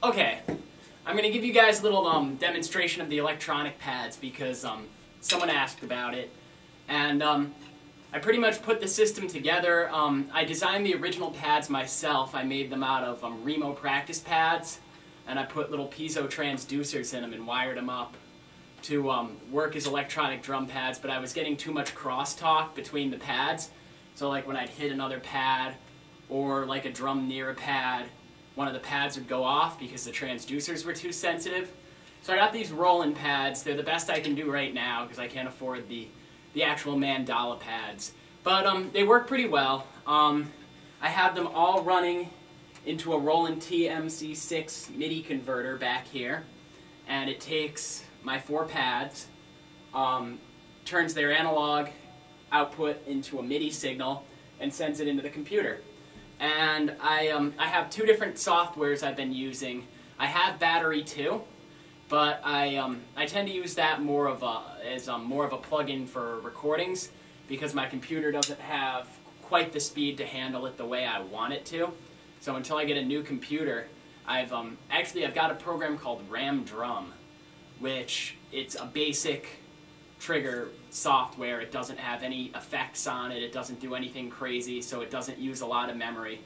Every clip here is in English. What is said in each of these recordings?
Okay, I'm going to give you guys a little demonstration of the electronic pads because someone asked about it. And I pretty much put the system together. I designed the original pads myself. I made them out of Remo practice pads, and I put little piezo transducers in them and wired them up to work as electronic drum pads, but I was getting too much crosstalk between the pads. So like when I'd hit another pad or like a drum near a pad, one of the pads would go off because the transducers were too sensitive. So I got these Roland pads. They're the best I can do right now because I can't afford the actual Mandala pads. But they work pretty well. I have them all running into a Roland TMC6 MIDI converter back here, and it takes my 4 pads, turns their analog output into a MIDI signal, and sends it into the computer. And I have 2 different softwares I've been using. I have Battery too, but I tend to use that more of a plug-in for recordings because my computer doesn't have quite the speed to handle it the way I want it to. So until I get a new computer, I've got a program called Ram Drum, which it's a basic trigger software. It doesn't have any effects on it. It doesn't do anything crazy, so it doesn't use a lot of memory.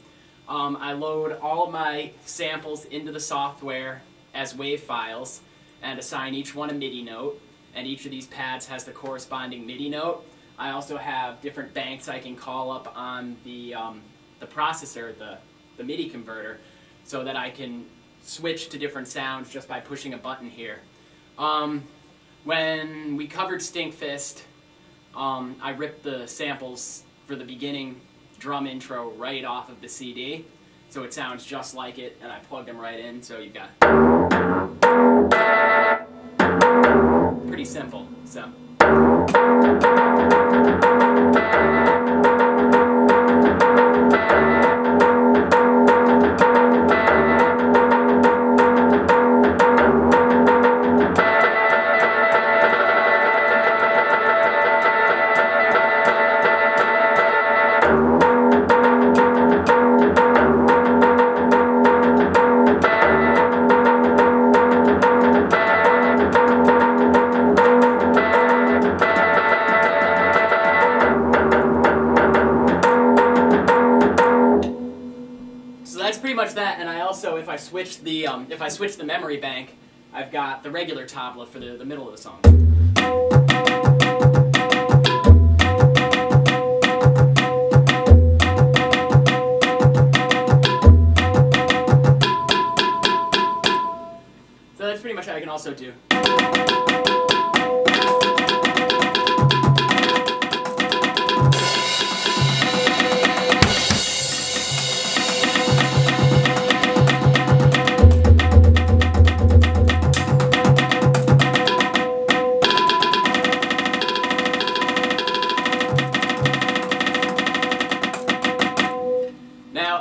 I load all of my samples into the software as WAV files and assign each one a MIDI note, and each of these pads has the corresponding MIDI note. I also have different banks I can call up on the processor, the MIDI converter, so that I can switch to different sounds just by pushing a button here. When we covered Stinkfist, I ripped the samples for the beginning drum intro right off of the CD, so it sounds just like it, and I plugged them right in, so you've got pretty simple. So. That's pretty much that, and I also, if I switch the memory bank, I've got the regular tabla for the middle of the song. So that's pretty much how I can also do.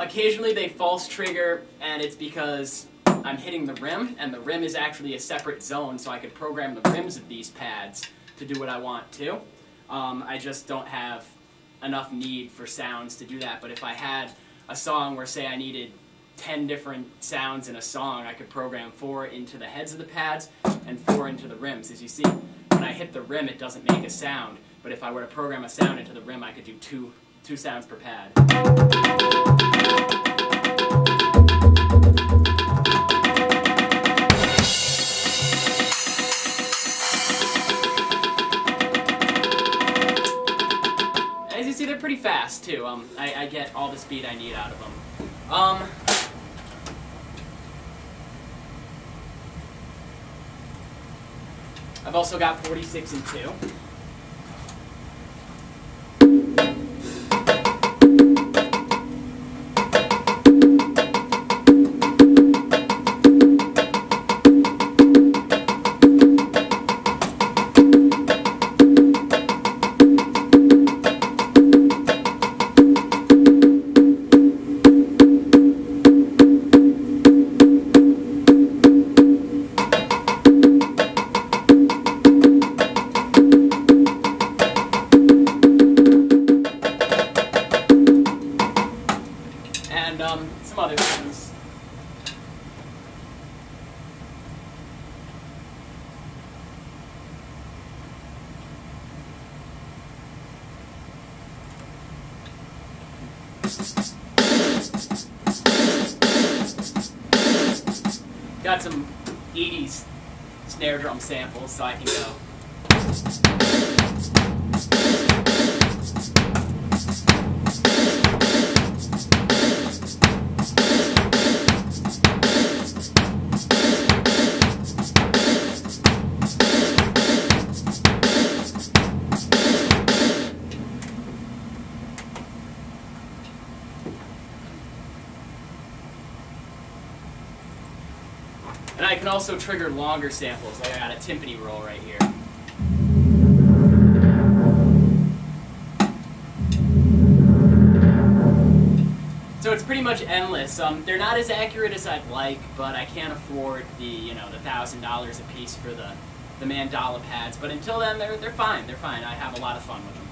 Occasionally they false trigger, and it's because I'm hitting the rim, and the rim is actually a separate zone, so I could program the rims of these pads to do what I want to. I just don't have enough need for sounds to do that, but if I had a song where, say, I needed 10 different sounds in a song, I could program 4 into the heads of the pads and 4 into the rims. As you see, when I hit the rim, it doesn't make a sound, but if I were to program a sound into the rim, I could do two sounds per pad. As you see, they're pretty fast too. I get all the speed I need out of them. I've also got 46 and 2. Got some 80s snare drum samples, so I can go. And I can also trigger longer samples, like I got a timpani roll right here. So it's pretty much endless. They're not as accurate as I'd like, but I can't afford the the $1,000 a piece for the mandala pads. But until then, they're fine. They're fine. I have a lot of fun with them.